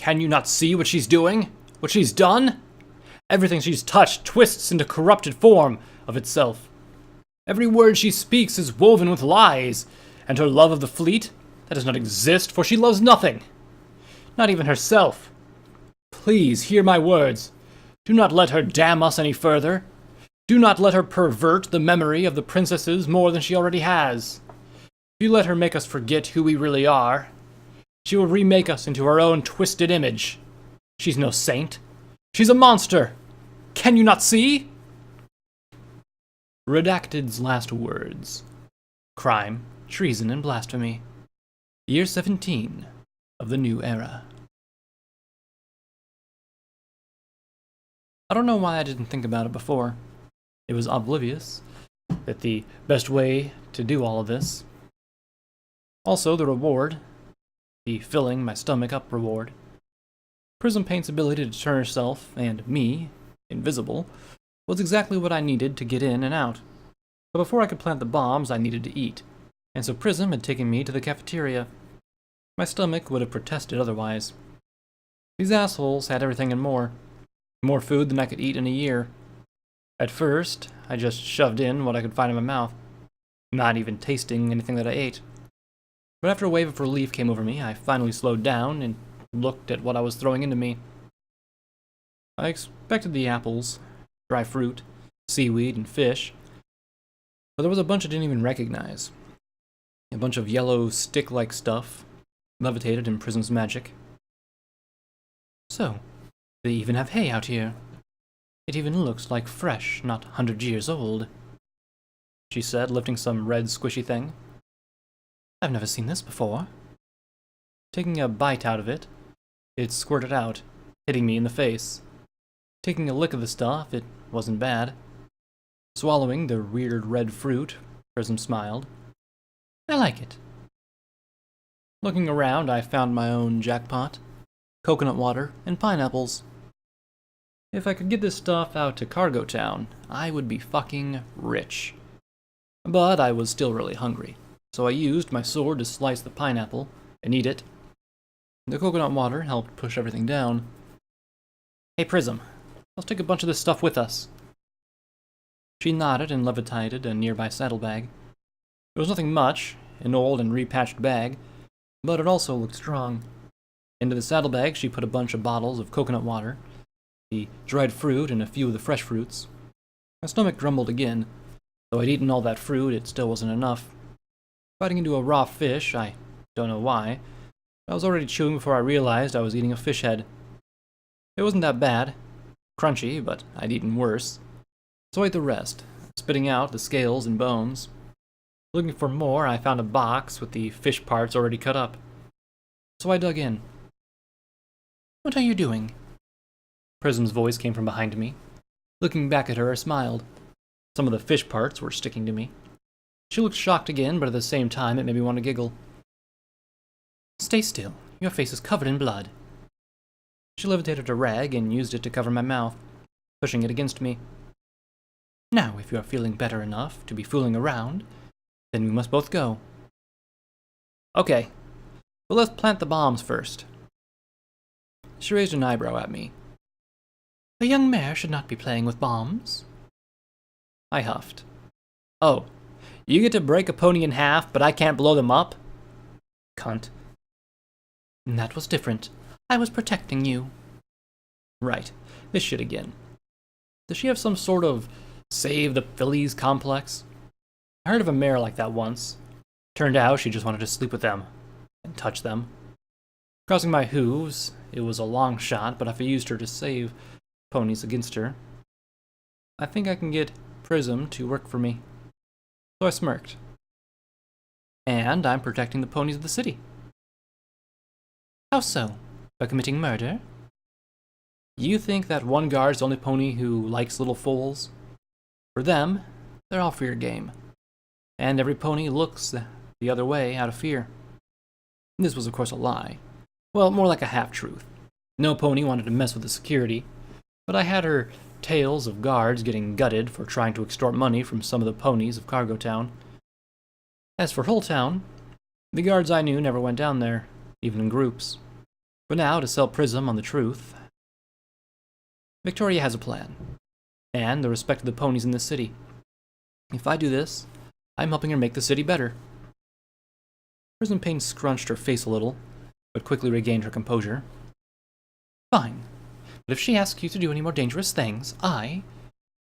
Can you not see what she's doing? What she's done? Everything she's touched twists into corrupted form of itself. Every word she speaks is woven with lies, and her love of the fleet, that does not exist, for she loves nothing. Not even herself. Please hear my words. Do not let her damn us any further. Do not let her pervert the memory of the princesses more than she already has. If you let her make us forget who we really are, she will remake us into her own twisted image. She's no saint. She's a monster. Can you not see? Redacted's last words. Crime, treason, and blasphemy. Year 17 of the new era. I don't know why I didn't think about it before. It was oblivious that the best way to do all of this. Also, the reward, the filling my stomach up reward. Prism Paint's ability to turn herself and me invisible was exactly what I needed to get in and out. But before I could plant the bombs, I needed to eat, and so Prism had taken me to the cafeteria. My stomach would have protested otherwise. These assholes had everything and more. More food than I could eat in a year. At first, I just shoved in what I could find in my mouth, not even tasting anything that I ate. But after a wave of relief came over me, I finally slowed down and looked at what I was throwing into me. I expected the apples, dry fruit, seaweed, and fish, but there was a bunch I didn't even recognize. A bunch of yellow stick-like stuff, levitated in Prism's magic. So, they even have hay out here. It even looks like fresh, not 100 years old, she said, lifting some red squishy thing. I've never seen this before. Taking a bite out of it, it squirted out, hitting me in the face. Taking a lick of the stuff, it wasn't bad. Swallowing the weird red fruit, Prism smiled. I like it. Looking around, I found my own jackpot, coconut water, and pineapples. If I could get this stuff out to Cargo Town, I would be fucking rich. But I was still really hungry, so I used my sword to slice the pineapple and eat it. The coconut water helped push everything down. Hey Prism, let's take a bunch of this stuff with us. She nodded and levitated a nearby saddlebag. It was nothing much, an old and repatched bag, but it also looked strong. Into the saddlebag she put a bunch of bottles of coconut water, the dried fruit, and a few of the fresh fruits. My stomach grumbled again. Though I'd eaten all that fruit, it still wasn't enough. Biting into a raw fish, I don't know why, I was already chewing before I realized I was eating a fish head. It wasn't that bad. Crunchy, but I'd eaten worse. So I ate the rest, spitting out the scales and bones. Looking for more, I found a box with the fish parts already cut up. So I dug in. What are you doing? Prism's voice came from behind me. Looking back at her, I smiled. Some of the fish parts were sticking to me. She looked shocked again, but at the same time it made me want to giggle. Stay still. Your face is covered in blood. She levitated a rag and used it to cover my mouth, pushing it against me. Now, if you are feeling better enough to be fooling around, then we must both go. Okay, but let's plant the bombs first. She raised an eyebrow at me. A young mare should not be playing with bombs. I huffed. Oh, you get to break a pony in half, but I can't blow them up? Cunt. That was different. I was protecting you. Right, this shit again. Does she have some sort of save the fillies complex? I heard of a mare like that once. Turned out she just wanted to sleep with them and touch them. Crossing my hooves, it was a long shot, but if I used her to save ponies against her, I think I can get Prism to work for me. So I smirked. And I'm protecting the ponies of the city. How so? By committing murder? You think that one guard's the only pony who likes little foals? For them, they're all fair game. And every pony looks the other way out of fear. This was of course a lie. Well, more like a half-truth. No pony wanted to mess with the security, but I had her tales of guards getting gutted for trying to extort money from some of the ponies of Cargo Town. As for Hull Town, the guards I knew never went down there, even in groups. But now, to sell Prism on the truth, Victoria has a plan, and the respect of the ponies in this city. If I do this, I'm helping her make the city better. Prism Pain scrunched her face a little, but quickly regained her composure. Fine, but if she asks you to do any more dangerous things, I'll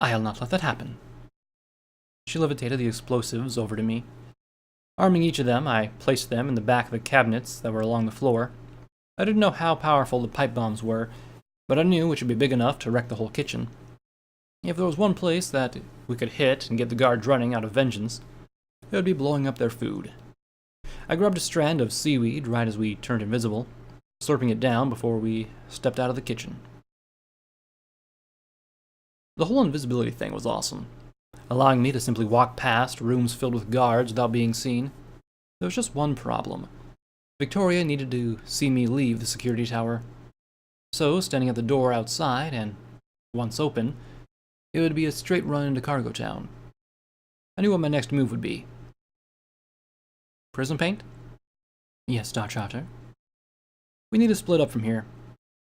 not let that happen. She levitated the explosives over to me. Arming each of them, I placed them in the back of the cabinets that were along the floor. I didn't know how powerful the pipe bombs were, but I knew which would be big enough to wreck the whole kitchen. If there was one place that we could hit and get the guards running out of vengeance, it would be blowing up their food. I grabbed a strand of seaweed right as we turned invisible, slurping it down before we stepped out of the kitchen. The whole invisibility thing was awesome, allowing me to simply walk past rooms filled with guards without being seen. There was just one problem. Victoria needed to see me leave the security tower. So, standing at the door outside, and once open, it would be a straight run into Cargo Town. I knew what my next move would be. Prism Paint? Yes, Star Charter. We need to split up from here.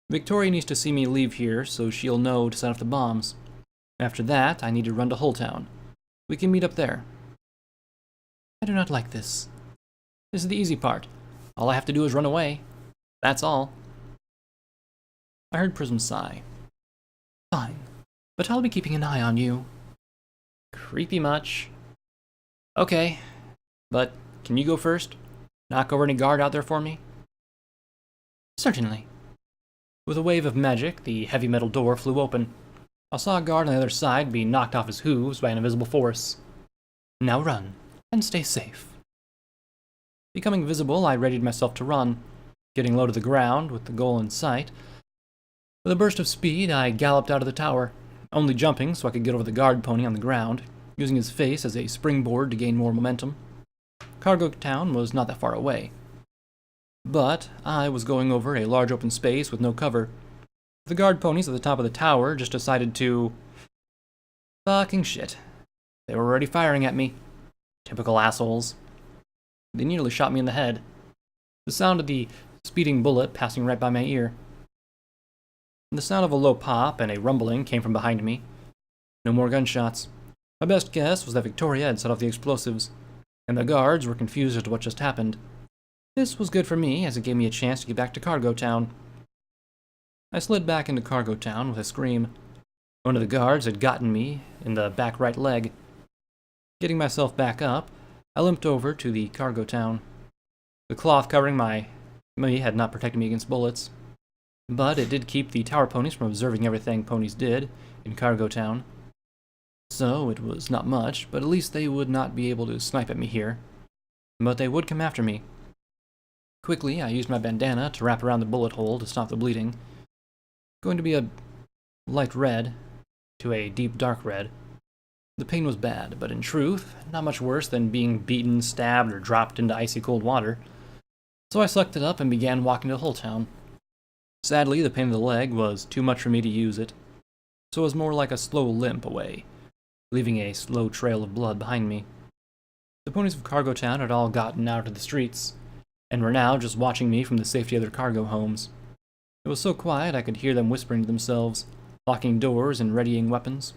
Victoria needs to see me leave here so she'll know to set off the bombs. After that, I need to run to Hull Town. We can meet up there. I do not like this. This is the easy part. All I have to do is run away. That's all. I heard Prism sigh. Fine, but I'll be keeping an eye on you. Creepy much? Okay, but can you go first? Knock over any guard out there for me? Certainly. With a wave of magic, the heavy metal door flew open. I saw a guard on the other side be knocked off his hooves by an invisible force. Now run, and stay safe. Becoming visible, I readied myself to run, getting low to the ground with the goal in sight. With a burst of speed, I galloped out of the tower, only jumping so I could get over the guard pony on the ground, using his face as a springboard to gain more momentum. Cargo Town was not that far away. But I was going over a large open space with no cover. The guard ponies at the top of the tower just decided to... Fucking shit. They were already firing at me. Typical assholes. They nearly shot me in the head. The sound of the speeding bullet passing right by my ear. The sound of a low pop and a rumbling came from behind me. No more gunshots. My best guess was that Victoria had set off the explosives, and the guards were confused as to what just happened. This was good for me, as it gave me a chance to get back to Cargo Town. I slid back into Cargo Town with a scream. One of the guards had gotten me in the back right leg. Getting myself back up, I limped over to the Cargo Town. The cloth covering me had not protected me against bullets, but it did keep the tower ponies from observing everything ponies did in Cargo Town. So it was not much, but at least they would not be able to snipe at me here. But they would come after me. Quickly, I used my bandana to wrap around the bullet hole to stop the bleeding. Going to be a light red to a deep dark red. The pain was bad, but in truth, not much worse than being beaten, stabbed, or dropped into icy cold water. So I sucked it up and began walking to Hull Town. Sadly, the pain of the leg was too much for me to use it, so it was more like a slow limp away, leaving a slow trail of blood behind me. The ponies of Cargo Town had all gotten out of the streets, and were now just watching me from the safety of their cargo homes. It was so quiet I could hear them whispering to themselves, locking doors and readying weapons.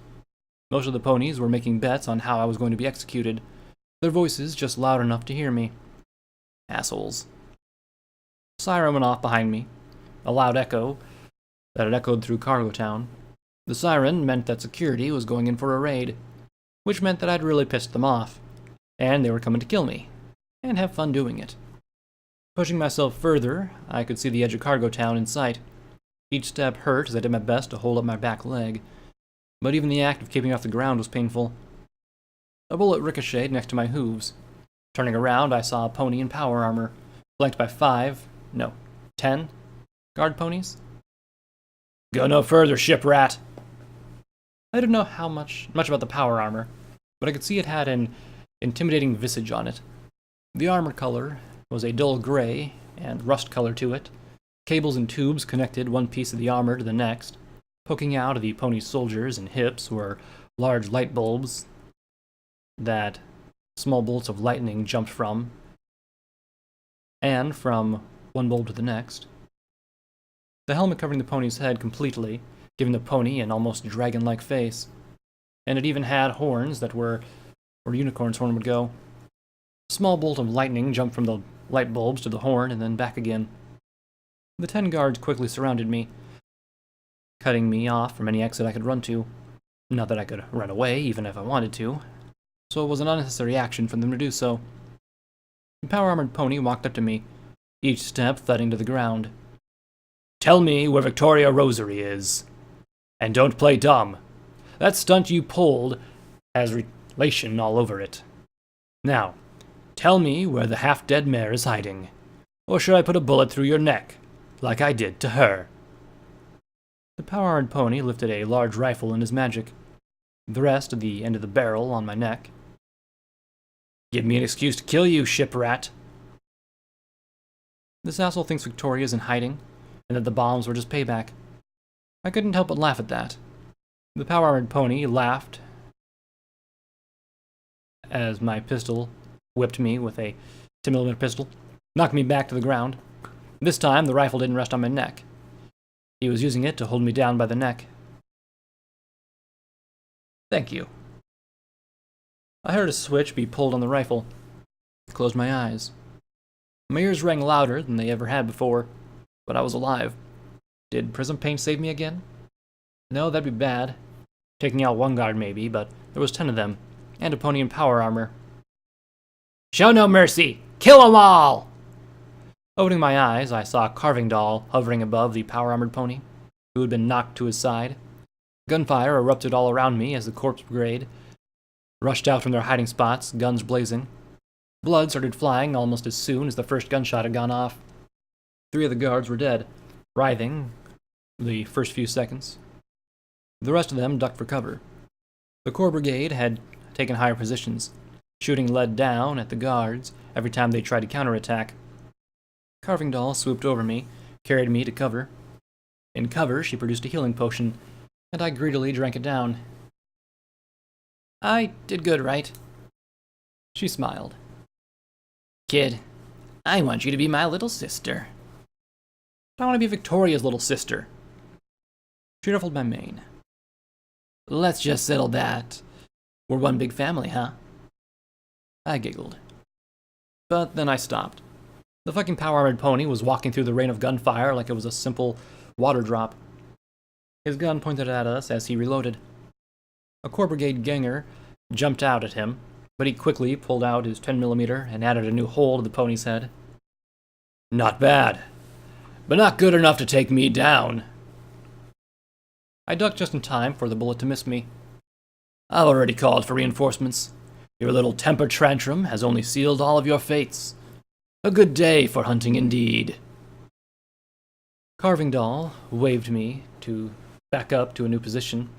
Most of the ponies were making bets on how I was going to be executed, their voices just loud enough to hear me. Assholes. A siren went off behind me, a loud echo that had echoed through Cargo Town. The siren meant that security was going in for a raid, which meant that I'd really pissed them off, and they were coming to kill me, and have fun doing it. Pushing myself further, I could see the edge of Cargo Town in sight. Each step hurt as I did my best to hold up my back leg, but even the act of keeping off the ground was painful. A bullet ricocheted next to my hooves. Turning around, I saw a pony in power armor, flanked by 10 guard ponies. Go no further, shiprat! I didn't know how much about the power armor, but I could see it had an intimidating visage on it. The armor color was a dull gray and rust color to it. Cables and tubes connected one piece of the armor to the next. Poking out of the pony's shoulders and hips were large light bulbs that small bolts of lightning jumped from, and from one bulb to the next. The helmet covering the pony's head completely, giving the pony an almost dragon-like face. And it even had horns that were where a unicorn's horn would go. A small bolt of lightning jumped from the light bulbs to the horn and then back again. The 10 guards quickly surrounded me, cutting me off from any exit I could run to. Not that I could run away, even if I wanted to, so it was an unnecessary action for them to do so. The power-armored pony walked up to me, each step thudding to the ground. "Tell me where Victoria Rosary is. And don't play dumb. That stunt you pulled has relation all over it. Now, tell me where the half-dead mare is hiding, or should I put a bullet through your neck, like I did to her?" The power-armored pony lifted a large rifle in his magic, the rest at the end of the barrel on my neck. "Give me an excuse to kill you, shiprat." This asshole thinks Victoria's in hiding, and that the bombs were just payback. I couldn't help but laugh at that. The power-armored pony laughed as my pistol whipped me with a 10mm pistol, knocked me back to the ground. This time, the rifle didn't rest on my neck. He was using it to hold me down by the neck. "Thank you." I heard a switch be pulled on the rifle. I closed my eyes. My ears rang louder than they ever had before, but I was alive. Did prism paint save me again? No, that'd be bad. Taking out one guard maybe, but there was 10 of them, and a pony in power armor. "Show no mercy! Kill 'em all!" Opening my eyes, I saw a carving doll hovering above the power-armored pony, who had been knocked to his side. Gunfire erupted all around me as the corpse brigade rushed out from their hiding spots, guns blazing. Blood started flying almost as soon as the first gunshot had gone off. 3 of the guards were dead, writhing the first few seconds. The rest of them ducked for cover. The Corps Brigade had taken higher positions, shooting lead down at the guards every time they tried to counterattack. Carving doll swooped over me, carried me to cover. In cover, she produced a healing potion, and I greedily drank it down. "I did good, right?" She smiled. "Kid, I want you to be my little sister." "I want to be Victoria's little sister." She ruffled my mane. "Let's just settle that. We're one big family, huh?" I giggled. But then I stopped. The fucking power-armored pony was walking through the rain of gunfire like it was a simple water drop. His gun pointed at us as he reloaded. A Corps Brigade ganger jumped out at him, but he quickly pulled out his 10mm and added a new hole to the pony's head. "Not bad, but not good enough to take me down." I ducked just in time for the bullet to miss me. "I've already called for reinforcements. Your little temper tantrum has only sealed all of your fates. A good day for hunting indeed." Carving doll waved me to back up to a new position.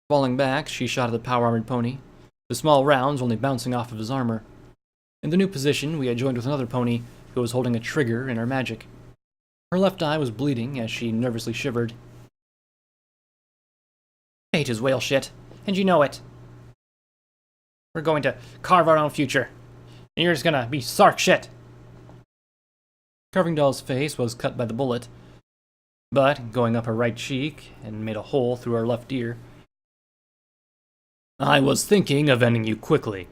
Falling back, she shot at the power-armored pony, the small rounds only bouncing off of his armor. In the new position, we had joined with another pony who was holding a trigger in her magic. Her left eye was bleeding as she nervously shivered. "Fate is whale shit, and you know it. We're going to carve our own future, and you're just gonna be sark shit." Carving doll's face was cut by the bullet, but going up her right cheek and made a hole through her left ear. "I was thinking of ending you quickly,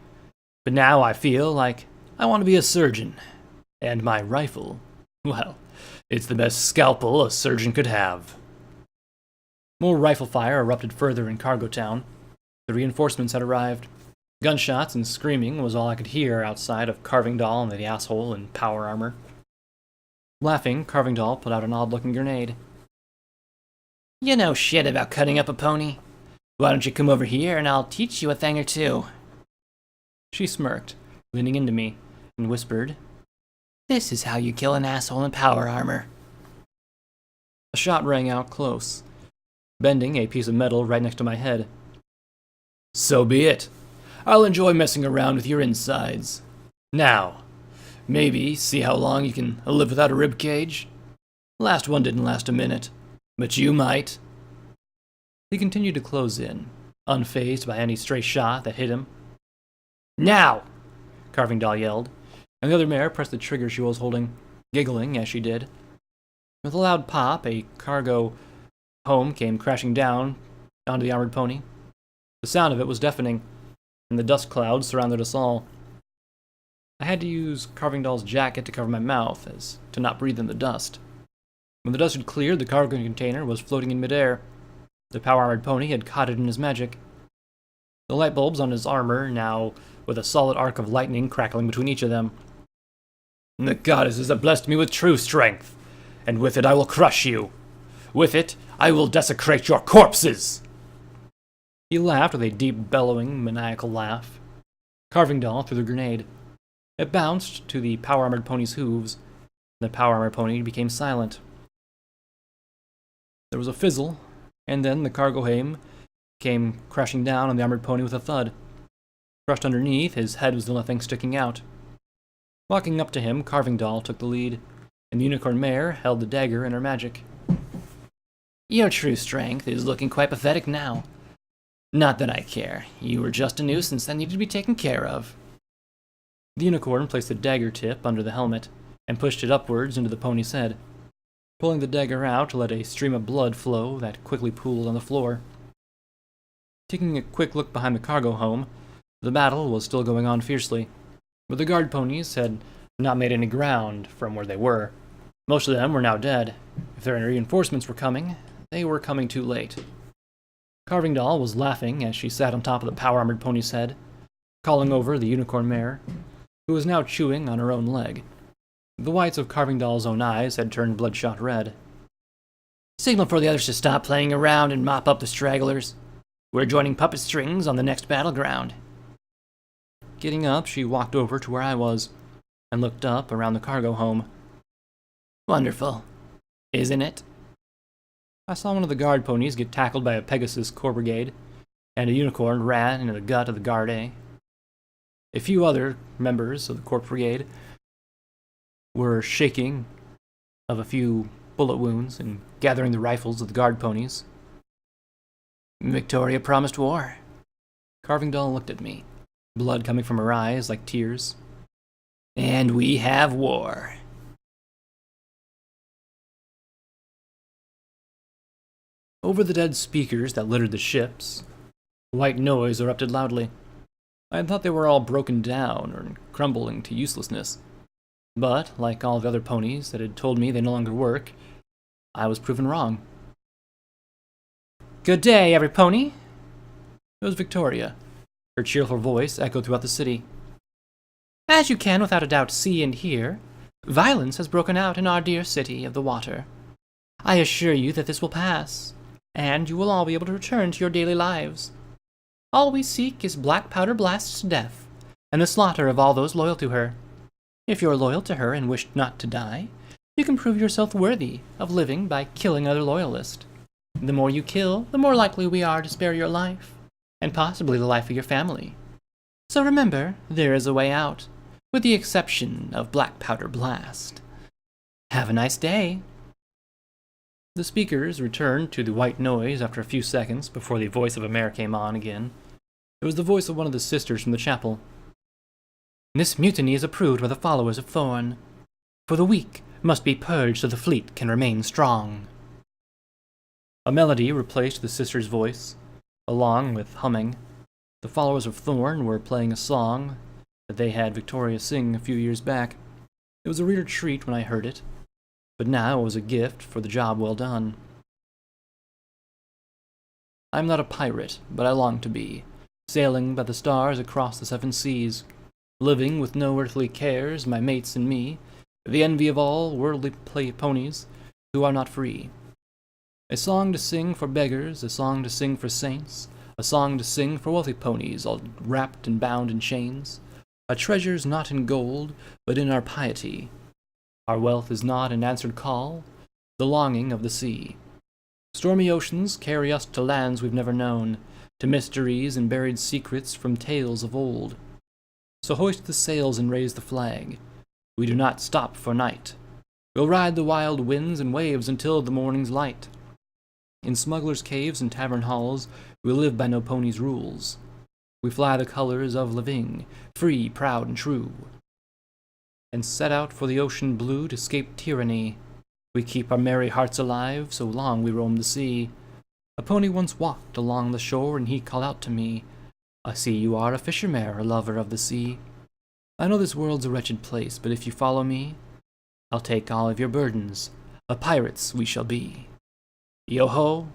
but now I feel like I want to be a surgeon, and my rifle, well, it's the best scalpel a surgeon could have." More rifle fire erupted further in Cargo Town. The reinforcements had arrived. Gunshots and screaming was all I could hear outside of Carving Doll and the asshole in power armor. Laughing, Carving Doll put out an odd-looking grenade. "You know shit about cutting up a pony. Why don't you come over here and I'll teach you a thing or two?" She smirked, leaning into me, and whispered, "This is how you kill an asshole in power armor." A shot rang out close, bending a piece of metal right next to my head. "So be it. I'll enjoy messing around with your insides. Now, maybe see how long you can live without a rib cage? Last one didn't last a minute, but you might." He continued to close in, unfazed by any stray shot that hit him. "Now!" Carving Doll yelled, and the other mare pressed the trigger she was holding, giggling as she did. With a loud pop, a cargo home came crashing down onto the armored pony. The sound of it was deafening, and the dust clouds surrounded us all. I had to use Carving Doll's jacket to cover my mouth, as to not breathe in the dust. When the dust had cleared, the cargo container was floating in midair. The power-armored pony had caught it in his magic. The light bulbs on his armor, now with a solid arc of lightning crackling between each of them. The goddesses have blessed me with true strength, and with it I will crush you. With it, I will desecrate your corpses! He laughed with a deep, bellowing, maniacal laugh. Carving Doll threw the grenade. It bounced to the power-armored pony's hooves. The power-armored pony became silent. There was a fizzle, and then the cargo hame came crashing down on the armored pony with a thud. Crushed underneath, his head was the only thing sticking out. Walking up to him, Carving Doll took the lead, and the unicorn mare held the dagger in her magic. Your true strength is looking quite pathetic now. Not that I care. You were just a nuisance that needed to be taken care of. The unicorn placed the dagger tip under the helmet and pushed it upwards into the pony's head, pulling the dagger out to let a stream of blood flow that quickly pooled on the floor. Taking a quick look behind the cargo home, the battle was still going on fiercely, but the guard ponies had not made any ground from where they were. Most of them were now dead. If their reinforcements were coming, they were coming too late. Carving Doll was laughing as she sat on top of the power-armored pony's head, calling over the unicorn mare, who was now chewing on her own leg. The whites of Carving Doll's own eyes had turned bloodshot red. Signal for the others to stop playing around and mop up the stragglers. We're joining puppet strings on the next battleground. Getting up, she walked over to where I was, and looked up around the cargo home. Wonderful, isn't it? I saw one of the guard ponies get tackled by a Pegasus Corps Brigade, and a unicorn ran into the gut of the Guard A. A few other members of the Corps Brigade were shaking of a few bullet wounds and gathering the rifles of the guard ponies. Victoria promised war. Carving Doll looked at me, blood coming from her eyes like tears. And we have war. Over the dead speakers that littered the ships, white noise erupted loudly. I had thought they were all broken down or crumbling to uselessness. But, like all the other ponies that had told me they no longer work, I was proven wrong. Good day, every pony! It was Victoria. Her cheerful voice echoed throughout the city. As you can without a doubt see and hear, violence has broken out in our dear city of the water. I assure you that this will pass, and you will all be able to return to your daily lives. All we seek is Black Powder Blast's death, and the slaughter of all those loyal to her. If you're loyal to her and wish not to die, you can prove yourself worthy of living by killing another loyalist. The more you kill, the more likely we are to spare your life, and possibly the life of your family. So remember, there is a way out, with the exception of Black Powder Blast. Have a nice day. The speakers returned to the white noise after a few seconds before the voice of a mare came on again. It was the voice of one of the sisters from the chapel. This mutiny is approved by the followers of Thorn, for the weak must be purged so the fleet can remain strong. A melody replaced the sister's voice, along with humming. The followers of Thorn were playing a song that they had Victoria sing a few years back. It was a real treat when I heard it, but now it was a gift for the job well done. I am not a pirate, but I long to be, sailing by the stars across the seven seas, living with no earthly cares, my mates and me, the envy of all worldly ponies who are not free. A song to sing for beggars, a song to sing for saints, a song to sing for wealthy ponies, all wrapped and bound in chains. Our treasure's not in gold, but in our piety. Our wealth is not an answered call, the longing of the sea. Stormy oceans carry us to lands we've never known, to mysteries and buried secrets from tales of old. So hoist the sails and raise the flag. We do not stop for night. We'll ride the wild winds and waves until the morning's light. In smugglers' caves and tavern halls, we live by no pony's rules. We fly the colors of living, free, proud, and true, and set out for the ocean blue to escape tyranny. We keep our merry hearts alive, so long we roam the sea. A pony once walked along the shore, and he called out to me, I see you are a fisherman, a lover of the sea. I know this world's a wretched place, but if you follow me, I'll take all of your burdens. A pirates we shall be. Yo-ho,